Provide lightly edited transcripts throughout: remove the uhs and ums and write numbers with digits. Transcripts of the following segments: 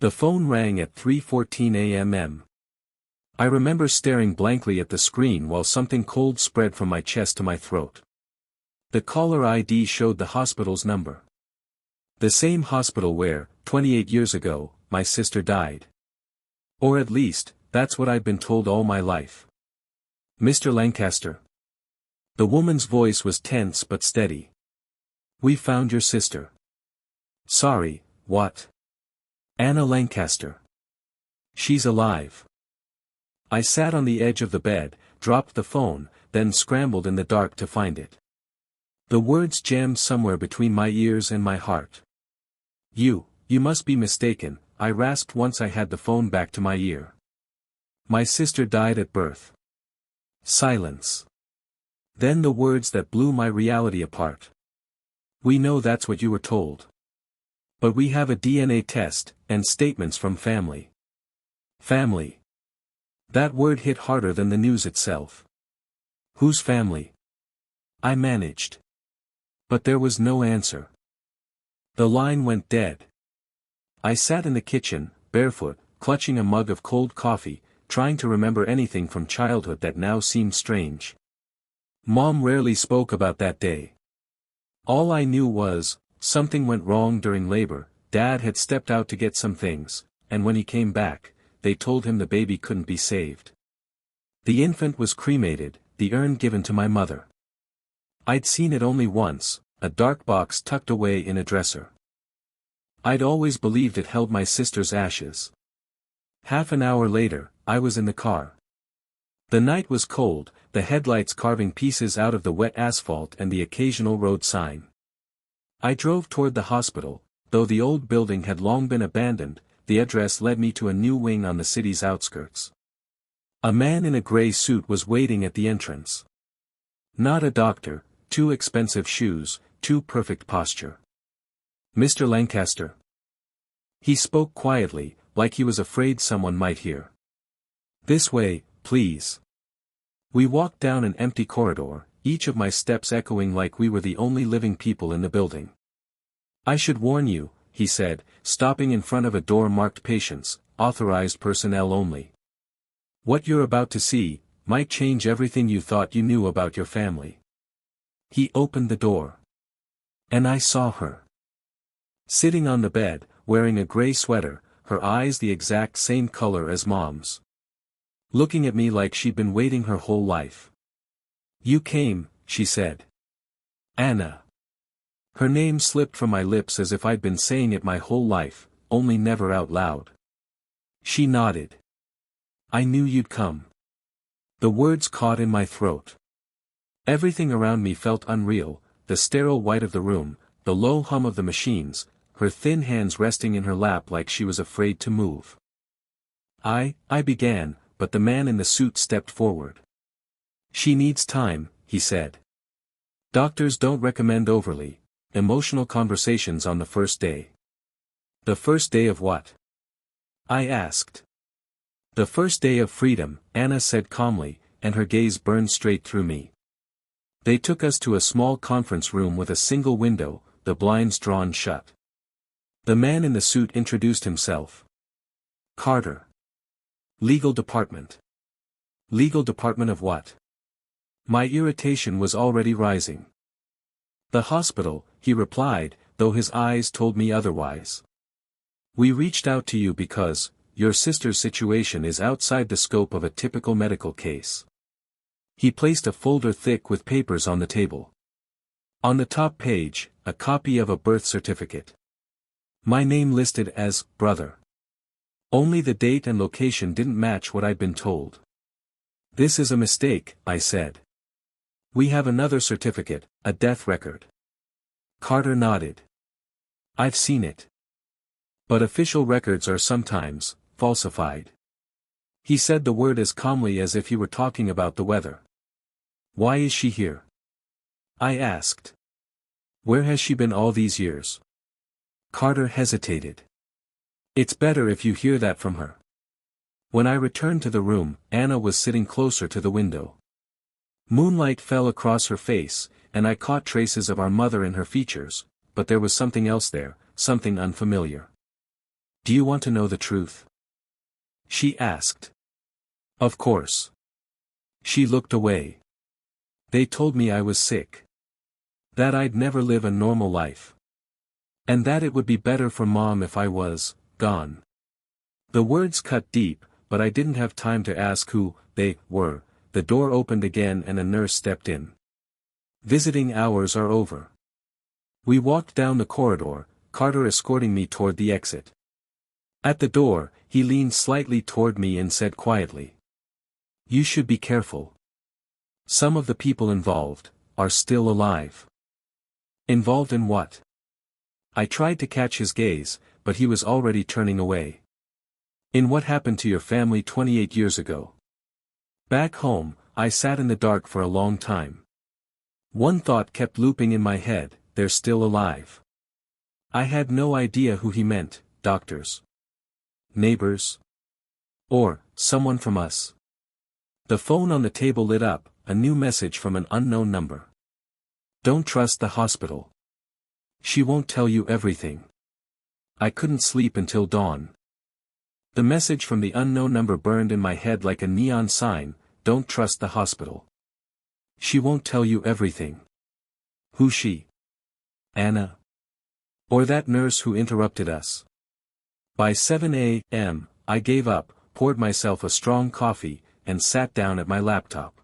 The phone rang at 3:14 a.m. I remember staring blankly at the screen while something cold spread from my chest to my throat. The caller ID showed the hospital's number. The same hospital where, 28 years ago, my sister died. Or at least, that's what I'd been told all my life. Mr. Lancaster. The woman's voice was tense but steady. We found your sister. Sorry, what? Anna Lancaster. She's alive. I sat on the edge of the bed, dropped the phone, then scrambled in the dark to find it. The words jammed somewhere between my ears and my heart. You must be mistaken, I rasped once I had the phone back to my ear. My sister died at birth. Silence. Then the words that blew my reality apart. We know that's what you were told. But we have a DNA test, and statements from family. Family. That word hit harder than the news itself. Whose family? I managed. But there was no answer. The line went dead. I sat in the kitchen, barefoot, clutching a mug of cold coffee, trying to remember anything from childhood that now seemed strange. Mom rarely spoke about that day. All I knew was, something went wrong during labor, Dad had stepped out to get some things, and when he came back, they told him the baby couldn't be saved. The infant was cremated, the urn given to my mother. I'd seen it only once, a dark box tucked away in a dresser. I'd always believed it held my sister's ashes. Half an hour later, I was in the car. The night was cold, the headlights carving pieces out of the wet asphalt and the occasional road sign. I drove toward the hospital, though the old building had long been abandoned, the address led me to a new wing on the city's outskirts. A man in a gray suit was waiting at the entrance. Not a doctor, too expensive shoes, too perfect posture. Mr. Lancaster. He spoke quietly, like he was afraid someone might hear. This way, please. We walked down an empty corridor, each of my steps echoing like we were the only living people in the building. I should warn you, he said, stopping in front of a door marked Patients, Authorized Personnel Only. What you're about to see might change everything you thought you knew about your family. He opened the door. And I saw her. Sitting on the bed, wearing a gray sweater, her eyes the exact same color as Mom's. Looking at me like she'd been waiting her whole life. You came, she said. Anna. Her name slipped from my lips as if I'd been saying it my whole life, only never out loud. She nodded. I knew you'd come. The words caught in my throat. Everything around me felt unreal, the sterile white of the room, the low hum of the machines, her thin hands resting in her lap like she was afraid to move. I began, but the man in the suit stepped forward. She needs time, he said. Doctors don't recommend overly emotional conversations on the first day. The first day of what? I asked. The first day of freedom, Anna said calmly, and her gaze burned straight through me. They took us to a small conference room with a single window, the blinds drawn shut. The man in the suit introduced himself. Carter. Legal department. Legal department of what? My irritation was already rising. The hospital, he replied, though his eyes told me otherwise. We reached out to you because your sister's situation is outside the scope of a typical medical case. He placed a folder thick with papers on the table. On the top page, a copy of a birth certificate. My name listed as brother. Only the date and location didn't match what I'd been told. This is a mistake, I said. We have another certificate, a death record. Carter nodded. I've seen it. But official records are sometimes falsified. He said the word as calmly as if he were talking about the weather. Why is she here? I asked. Where has she been all these years? Carter hesitated. It's better if you hear that from her. When I returned to the room, Anna was sitting closer to the window. Moonlight fell across her face, and I caught traces of our mother in her features, but there was something else there, something unfamiliar. Do you want to know the truth? She asked. Of course. She looked away. They told me I was sick. That I'd never live a normal life. And that it would be better for Mom if I was gone. The words cut deep, but I didn't have time to ask who they were. The door opened again and a nurse stepped in. Visiting hours are over. We walked down the corridor, Carter escorting me toward the exit. At the door, he leaned slightly toward me and said quietly. You should be careful. Some of the people involved are still alive. Involved in what? I tried to catch his gaze, but he was already turning away. In what happened to your family 28 years ago? Back home, I sat in the dark for a long time. One thought kept looping in my head, they're still alive. I had no idea who he meant, doctors. Neighbors? Or, someone from us. The phone on the table lit up, a new message from an unknown number. Don't trust the hospital. She won't tell you everything. I couldn't sleep until dawn. The message from the unknown number burned in my head like a neon sign, don't trust the hospital. She won't tell you everything. Who's she? Anna? Or that nurse who interrupted us? By 7 a.m., I gave up, poured myself a strong coffee, and sat down at my laptop.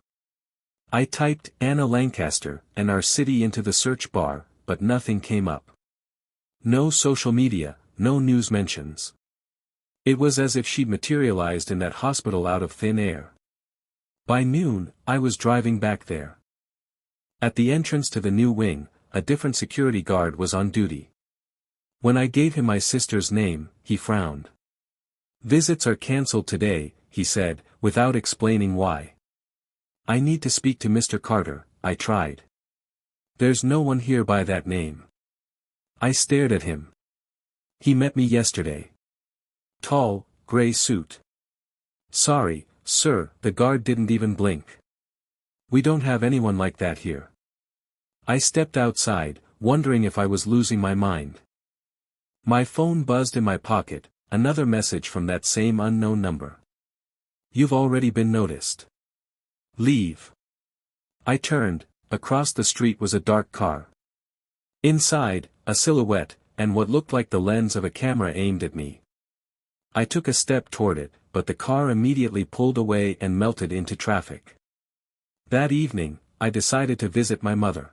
I typed Anna Lancaster and our city into the search bar, but nothing came up. No social media, no news mentions. It was as if she'd materialized in that hospital out of thin air. By noon, I was driving back there. At the entrance to the new wing, a different security guard was on duty. When I gave him my sister's name, he frowned. Visits are cancelled today, he said, without explaining why. I need to speak to Mr. Carter, I tried. There's no one here by that name. I stared at him. He met me yesterday. Tall, gray suit. Sorry, sir, the guard didn't even blink. We don't have anyone like that here. I stepped outside, wondering if I was losing my mind. My phone buzzed in my pocket, another message from that same unknown number. You've already been noticed. Leave. I turned, across the street was a dark car. Inside, a silhouette, and what looked like the lens of a camera aimed at me. I took a step toward it, but the car immediately pulled away and melted into traffic. That evening, I decided to visit my mother.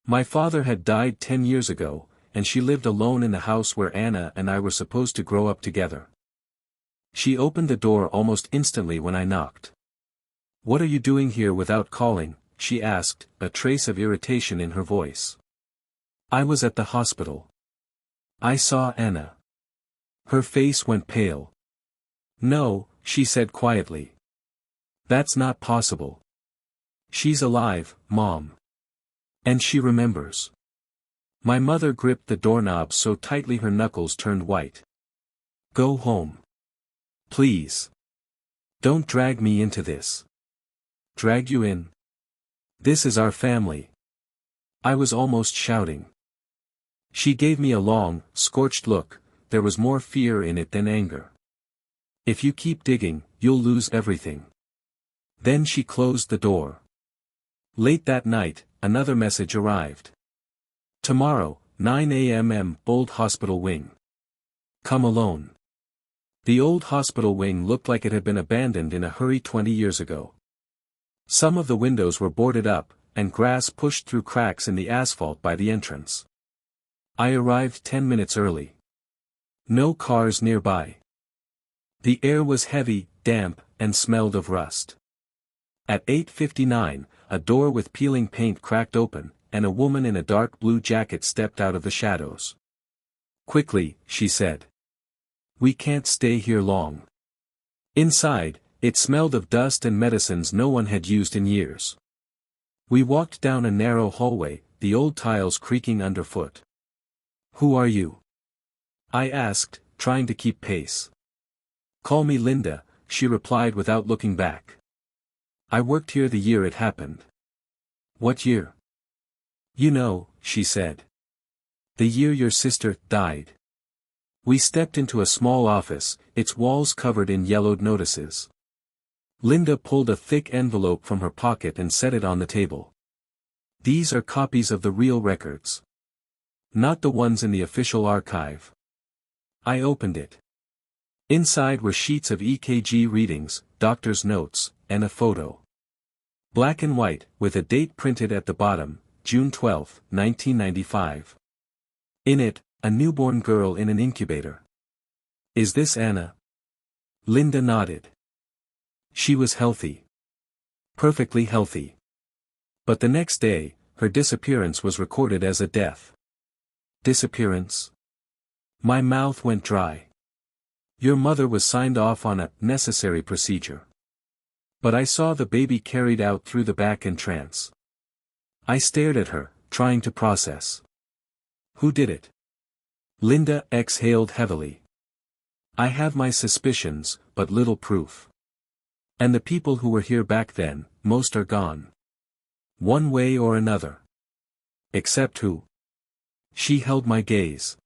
My father had died 10 years ago, and she lived alone in the house where Anna and I were supposed to grow up together. She opened the door almost instantly when I knocked. What are you doing here without calling? She asked, a trace of irritation in her voice. I was at the hospital. I saw Anna. Her face went pale. No, she said quietly. That's not possible. She's alive, Mom. And she remembers. My mother gripped the doorknob so tightly her knuckles turned white. Go home. Please. Don't drag me into this. Drag you in? This is our family. I was almost shouting. She gave me a long, scorched look, there was more fear in it than anger. If you keep digging, you'll lose everything. Then she closed the door. Late that night, another message arrived. Tomorrow, 9 a.m. Old Hospital Wing. Come alone. The old hospital wing looked like it had been abandoned in a hurry 20 years ago. Some of the windows were boarded up, and grass pushed through cracks in the asphalt by the entrance. I arrived 10 minutes early. No cars nearby. The air was heavy, damp, and smelled of rust. At 8:59, a door with peeling paint cracked open, and a woman in a dark blue jacket stepped out of the shadows. Quickly, she said. We can't stay here long. Inside, it smelled of dust and medicines no one had used in years. We walked down a narrow hallway, the old tiles creaking underfoot. Who are you? I asked, trying to keep pace. Call me Linda, she replied without looking back. I worked here the year it happened. What year? You know, she said. The year your sister died. We stepped into a small office, its walls covered in yellowed notices. Linda pulled a thick envelope from her pocket and set it on the table. These are copies of the real records. Not the ones in the official archive. I opened it. Inside were sheets of EKG readings, doctor's notes, and a photo. Black and white, with a date printed at the bottom, June 12, 1995. In it, a newborn girl in an incubator. Is this Anna? Linda nodded. She was healthy. Perfectly healthy. But the next day, her disappearance was recorded as a death. Disappearance? My mouth went dry. Your mother was signed off on a necessary procedure. But I saw the baby carried out through the back entrance. I stared at her, trying to process. Who did it? Linda exhaled heavily. I have my suspicions, but little proof. And the people who were here back then, most are gone. One way or another. Except who? She held my gaze.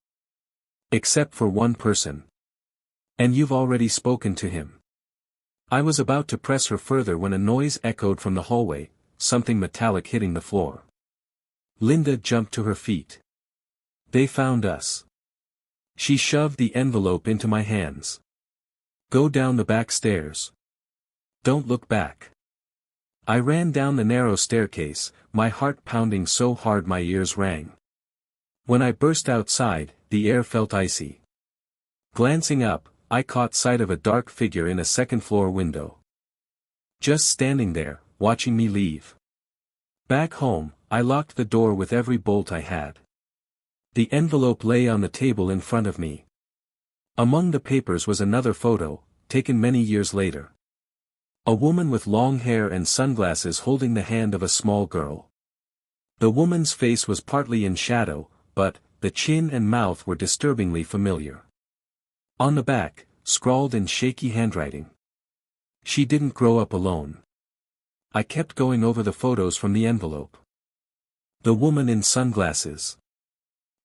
Except for one person. And you've already spoken to him. I was about to press her further when a noise echoed from the hallway, something metallic hitting the floor. Linda jumped to her feet. They found us. She shoved the envelope into my hands. Go down the back stairs. Don't look back. I ran down the narrow staircase, my heart pounding so hard my ears rang. When I burst outside, the air felt icy. Glancing up, I caught sight of a dark figure in a second-floor window. Just standing there, watching me leave. Back home, I locked the door with every bolt I had. The envelope lay on the table in front of me. Among the papers was another photo, taken many years later. A woman with long hair and sunglasses holding the hand of a small girl. The woman's face was partly in shadow, but the chin and mouth were disturbingly familiar. On the back, scrawled in shaky handwriting. She didn't grow up alone. I kept going over the photos from the envelope. The woman in sunglasses.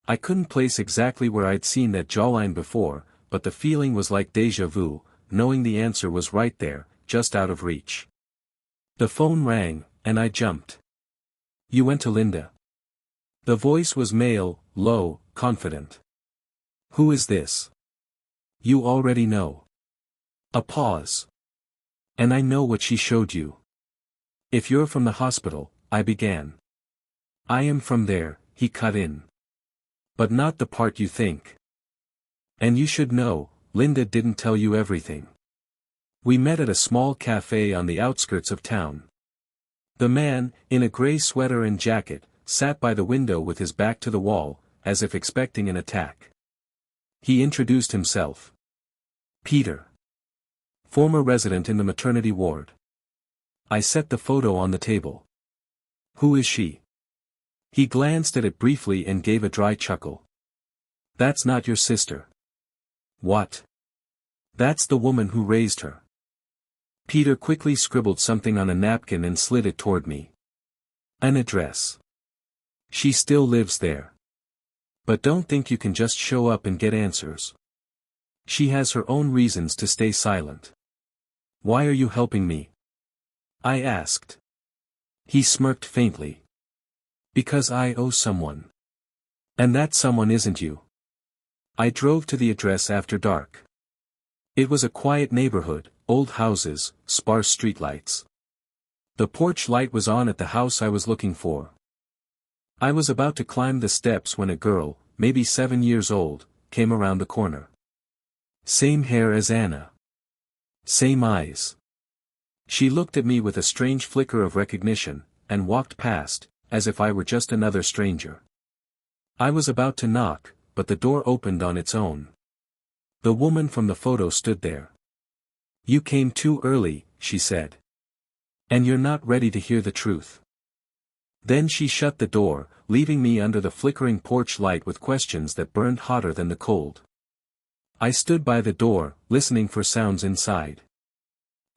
I couldn't place exactly where I'd seen that jawline before, but the feeling was like déjà vu, knowing the answer was right there, just out of reach. The phone rang, and I jumped. You went to Linda. The voice was male, low, confident. Who is this? You already know. A pause. And I know what she showed you. If you're from the hospital, I began. I am from there, he cut in. But not the part you think. And you should know, Linda didn't tell you everything. We met at a small cafe on the outskirts of town. The man, in a gray sweater and jacket, sat by the window with his back to the wall, as if expecting an attack. He introduced himself. Peter. Former resident in the maternity ward. I set the photo on the table. Who is she? He glanced at it briefly and gave a dry chuckle. That's not your sister. What? That's the woman who raised her. Peter quickly scribbled something on a napkin and slid it toward me. An address. She still lives there. But don't think you can just show up and get answers. She has her own reasons to stay silent. Why are you helping me? I asked. He smirked faintly. Because I owe someone. And that someone isn't you. I drove to the address after dark. It was a quiet neighborhood, old houses, sparse streetlights. The porch light was on at the house I was looking for. I was about to climb the steps when a girl, maybe 7 years old, came around the corner. Same hair as Anna. Same eyes. She looked at me with a strange flicker of recognition, and walked past, as if I were just another stranger. I was about to knock, but the door opened on its own. The woman from the photo stood there. You came too early, she said. And you're not ready to hear the truth. Then she shut the door, leaving me under the flickering porch light with questions that burned hotter than the cold. I stood by the door, listening for sounds inside.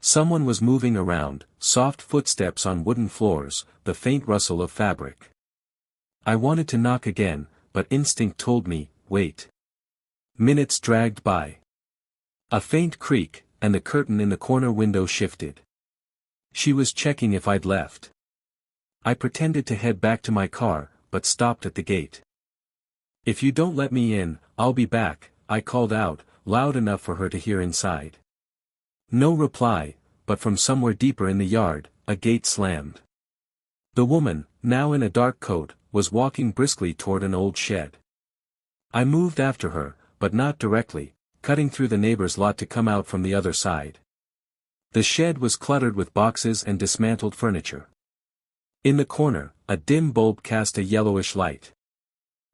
Someone was moving around, soft footsteps on wooden floors, the faint rustle of fabric. I wanted to knock again, but instinct told me, wait. Minutes dragged by. A faint creak, and the curtain in the corner window shifted. She was checking if I'd left. I pretended to head back to my car, but stopped at the gate. "If you don't let me in, I'll be back," I called out, loud enough for her to hear inside. No reply, but from somewhere deeper in the yard, a gate slammed. The woman, now in a dark coat, was walking briskly toward an old shed. I moved after her, but not directly, cutting through the neighbor's lot to come out from the other side. The shed was cluttered with boxes and dismantled furniture. In the corner, a dim bulb cast a yellowish light.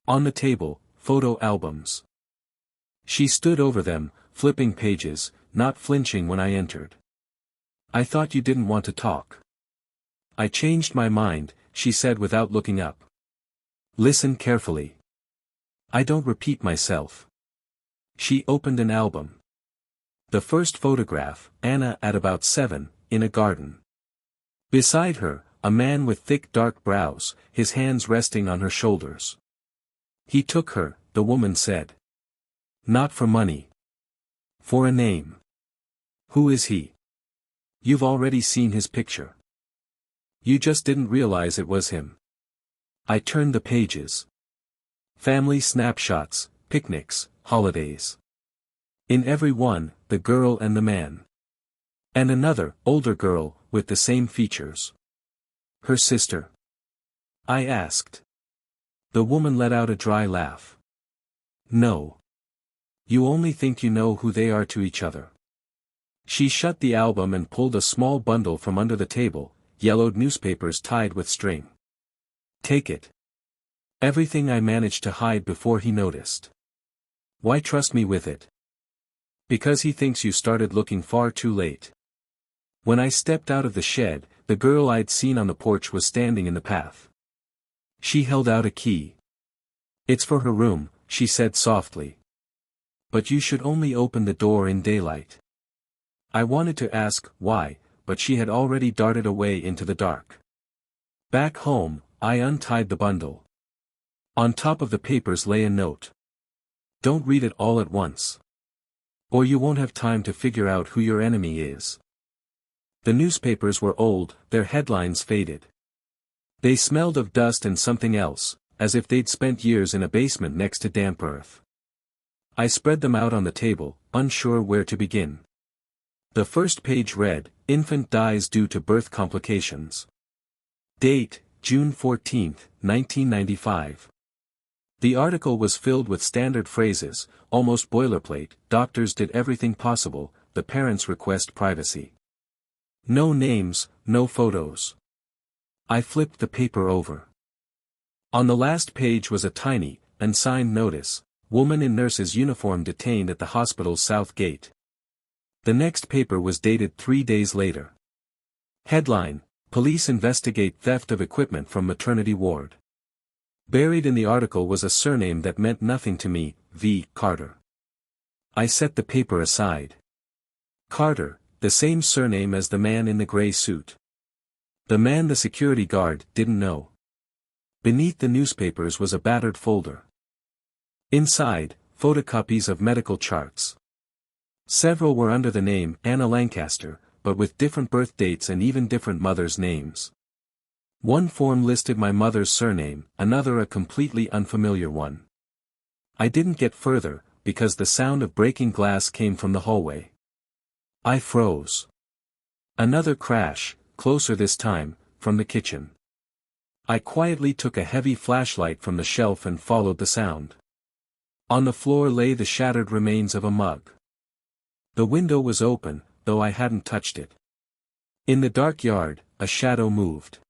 On the table, photo albums. She stood over them, flipping pages, not flinching when I entered. "I thought you didn't want to talk." "I changed my mind," she said without looking up. "Listen carefully. I don't repeat myself." She opened an album. The first photograph, Anna at about 7, in a garden. Beside her, a man with thick dark brows, his hands resting on her shoulders. "He took her," the woman said. "Not for money. For a name." "Who is he?" "You've already seen his picture. You just didn't realize it was him." I turned the pages. Family snapshots, picnics, holidays. In every one, the girl and the man. And another, older girl, with the same features. "Her sister?" I asked. The woman let out a dry laugh. "No. You only think you know who they are to each other." She shut the album and pulled a small bundle from under the table, yellowed newspapers tied with string. "Take it. Everything I managed to hide before he noticed." "Why trust me with it?" "Because he thinks you started looking far too late." When I stepped out of the shed, the girl I'd seen on the porch was standing in the path. She held out a key. "It's for her room," she said softly. "But you should only open the door in daylight." I wanted to ask why, but she had already darted away into the dark. Back home, I untied the bundle. On top of the papers lay a note. "Don't read it all at once. Or you won't have time to figure out who your enemy is." The newspapers were old, their headlines faded. They smelled of dust and something else, as if they'd spent years in a basement next to damp earth. I spread them out on the table, unsure where to begin. The first page read, "Infant dies due to birth complications." Date, June 14, 1995. The article was filled with standard phrases, almost boilerplate: "Doctors did everything possible, the parents request privacy." No names, no photos. I flipped the paper over. On the last page was a tiny, unsigned notice: "Woman in nurse's uniform detained at the hospital's south gate." The next paper was dated 3 days later. Headline: "Police investigate theft of equipment from maternity ward." Buried in the article was a surname that meant nothing to me, V. Carter. I set the paper aside. Carter, the same surname as the man in the gray suit. The man the security guard didn't know. Beneath the newspapers was a battered folder. Inside, photocopies of medical charts. Several were under the name Anna Lancaster, but with different birth dates and even different mothers' names. One form listed my mother's surname, another a completely unfamiliar one. I didn't get further, because the sound of breaking glass came from the hallway. I froze. Another crash, closer this time, from the kitchen. I quietly took a heavy flashlight from the shelf and followed the sound. On the floor lay the shattered remains of a mug. The window was open, though I hadn't touched it. In the dark yard, a shadow moved.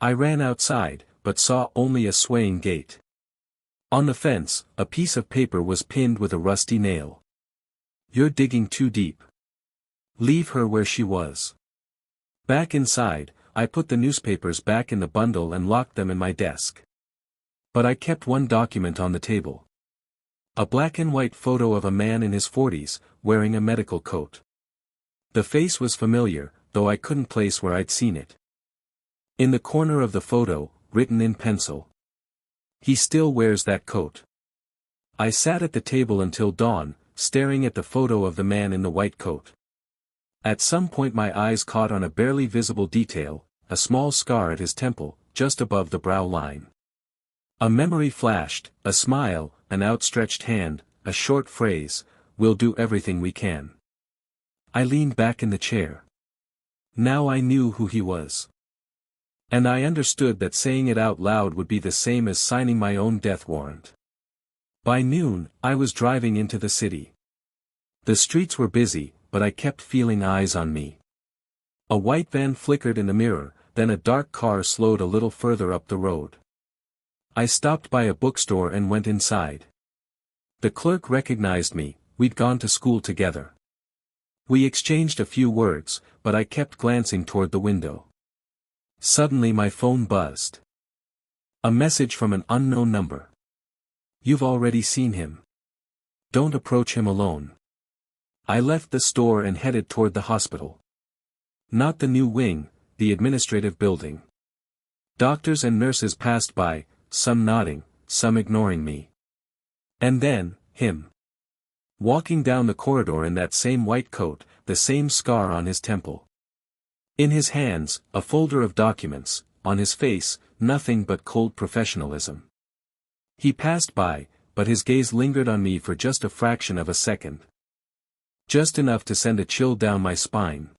I ran outside, but saw only a swaying gate. On the fence, a piece of paper was pinned with a rusty nail. "You're digging too deep. Leave her where she was." Back inside, I put the newspapers back in the bundle and locked them in my desk. But I kept one document on the table. A black and white photo of a man in his 40s, wearing a medical coat. The face was familiar, though I couldn't place where I'd seen it. In the corner of the photo, written in pencil: "He still wears that coat." I sat at the table until dawn, staring at the photo of the man in the white coat. At some point my eyes caught on a barely visible detail, a small scar at his temple, just above the brow line. A memory flashed, a smile, an outstretched hand, a short phrase, "We'll do everything we can." I leaned back in the chair. Now I knew who he was. And I understood that saying it out loud would be the same as signing my own death warrant. By noon, I was driving into the city. The streets were busy, but I kept feeling eyes on me. A white van flickered in the mirror, then a dark car slowed a little further up the road. I stopped by a bookstore and went inside. The clerk recognized me, we'd gone to school together. We exchanged a few words, but I kept glancing toward the window. Suddenly my phone buzzed. A message from an unknown number. "You've already seen him. Don't approach him alone." I left the store and headed toward the hospital. Not the new wing, the administrative building. Doctors and nurses passed by, some nodding, some ignoring me. And then, him. Walking down the corridor in that same white coat, the same scar on his temple. In his hands, a folder of documents, on his face, nothing but cold professionalism. He passed by, but his gaze lingered on me for just a fraction of a second. Just enough to send a chill down my spine.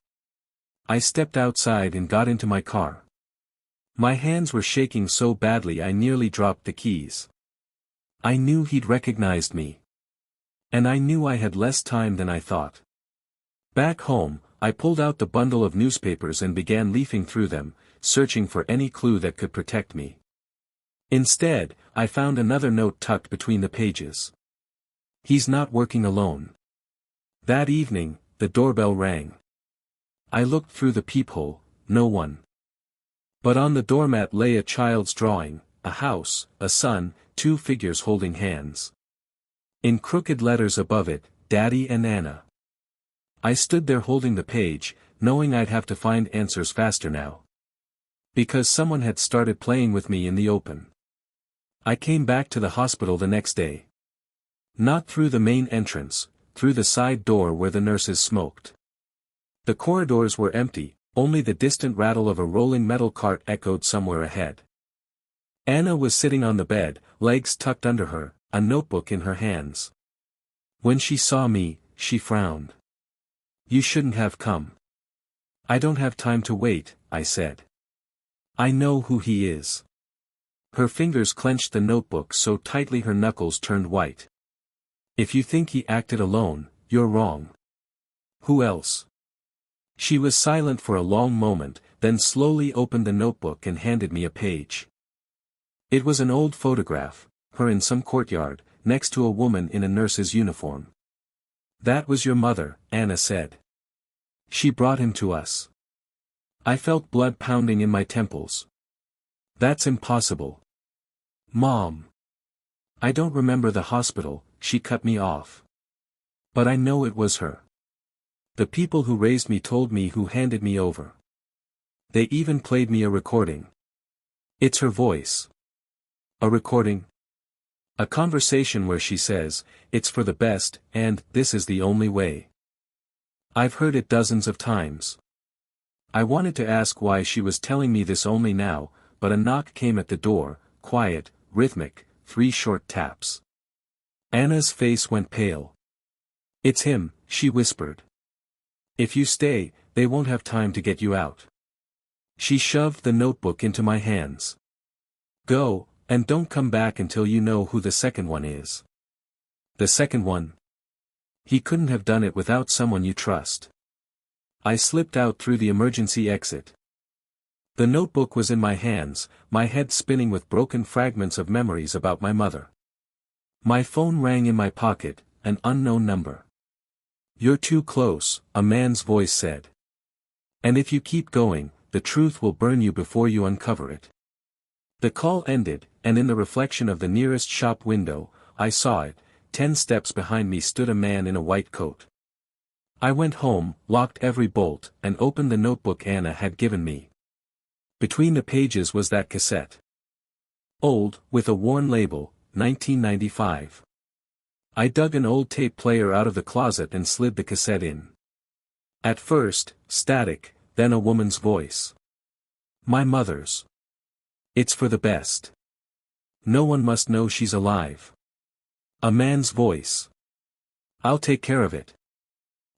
I stepped outside and got into my car. My hands were shaking so badly I nearly dropped the keys. I knew he'd recognized me. And I knew I had less time than I thought. Back home, I pulled out the bundle of newspapers and began leafing through them, searching for any clue that could protect me. Instead, I found another note tucked between the pages. "He's not working alone." That evening, the doorbell rang. I looked through the peephole, no one. But on the doormat lay a child's drawing, a house, a sun, two figures holding hands. In crooked letters above it, Daddy and Anna. I stood there holding the page, knowing I'd have to find answers faster now. Because someone had started playing with me in the open. I came back to the hospital the next day. Not through the main entrance, through the side door where the nurses smoked. The corridors were empty, only the distant rattle of a rolling metal cart echoed somewhere ahead. Anna was sitting on the bed, legs tucked under her, a notebook in her hands. When she saw me, she frowned. "You shouldn't have come." "I don't have time to wait," I said. "I know who he is." Her fingers clenched the notebook so tightly her knuckles turned white. "If you think he acted alone, you're wrong. Who else?" She was silent for a long moment, then slowly opened the notebook and handed me a page. It was an old photograph, her in some courtyard, next to a woman in a nurse's uniform. "That was your mother," Anna said. "She brought him to us." I felt blood pounding in my temples. "That's impossible. Mom." "I don't remember the hospital," she cut me off. "But I know it was her. The people who raised me told me who handed me over. They even played me a recording. It's her voice." "A recording?" "A conversation where she says, 'It's for the best, and this is the only way.' I've heard it dozens of times." I wanted to ask why she was telling me this only now, but a knock came at the door, quiet, rhythmic, 3 short taps. Anna's face went pale. "It's him," she whispered. "If you stay, they won't have time to get you out." She shoved the notebook into my hands. "Go, and don't come back until you know who the second one is." "The second one?" "He couldn't have done it without someone you trust." I slipped out through the emergency exit. The notebook was in my hands, my head spinning with broken fragments of memories about my mother. My phone rang in my pocket, an unknown number. "You're too close," a man's voice said. "And if you keep going, the truth will burn you before you uncover it." The call ended, and in the reflection of the nearest shop window, I saw it. 10 steps behind me stood a man in a white coat. I went home, locked every bolt, and opened the notebook Anna had given me. Between the pages was that cassette. Old, with a worn label, 1995. I dug an old tape player out of the closet and slid the cassette in. At first, static, then a woman's voice. My mother's. It's for the best. No one must know she's alive. A man's voice. I'll take care of it.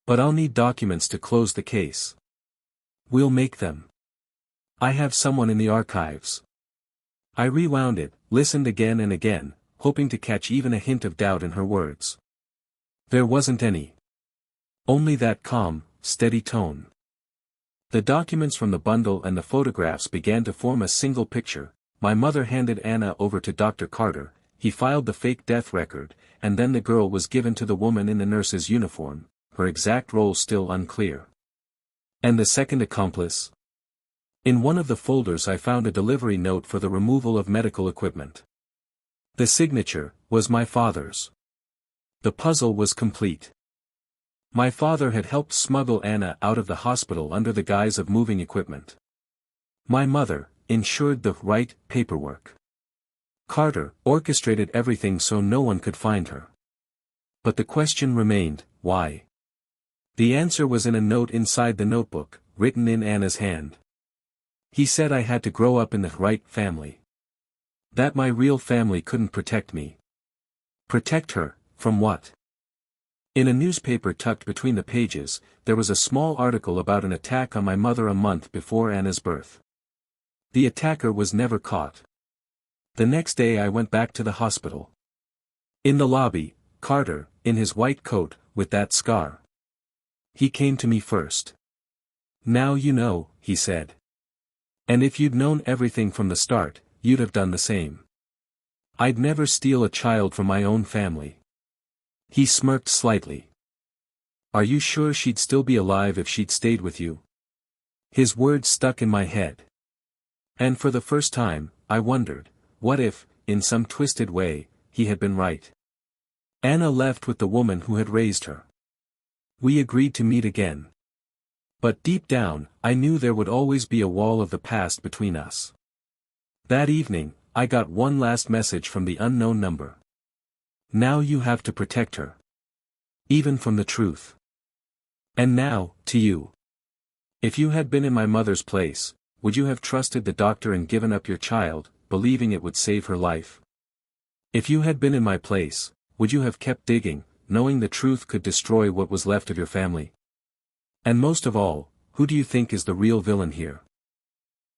But I'll need documents to close the case. We'll make them. I have someone in the archives. I rewound it, listened again and again, hoping to catch even a hint of doubt in her words. There wasn't any. Only that calm, steady tone. The documents from the bundle and the photographs began to form a single picture. My mother handed Anna over to Dr. Carter, he filed the fake death record, and then the girl was given to the woman in the nurse's uniform, her exact role still unclear. And the second accomplice? In one of the folders I found a delivery note for the removal of medical equipment. The signature was my father's. The puzzle was complete. My father had helped smuggle Anna out of the hospital under the guise of moving equipment. My mother ensured the right paperwork. Carter orchestrated everything so no one could find her. But the question remained, why? The answer was in a note inside the notebook, written in Anna's hand. He said I had to grow up in the right family. That my real family couldn't protect me. Protect her, from what? In a newspaper tucked between the pages, there was a small article about an attack on my mother a month before Anna's birth. The attacker was never caught. The next day I went back to the hospital. In the lobby, Carter, in his white coat, with that scar. He came to me first. Now you know, he said. And if you'd known everything from the start, you'd have done the same. I'd never steal a child from my own family. He smirked slightly. Are you sure she'd still be alive if she'd stayed with you? His words stuck in my head. And for the first time, I wondered, what if, in some twisted way, he had been right? Anna left with the woman who had raised her. We agreed to meet again. But deep down, I knew there would always be a wall of the past between us. That evening, I got one last message from the unknown number. Now you have to protect her. Even from the truth. And now, to you. If you had been in my mother's place, would you have trusted the doctor and given up your child, believing it would save her life? If you had been in my place, would you have kept digging, knowing the truth could destroy what was left of your family? And most of all, who do you think is the real villain here?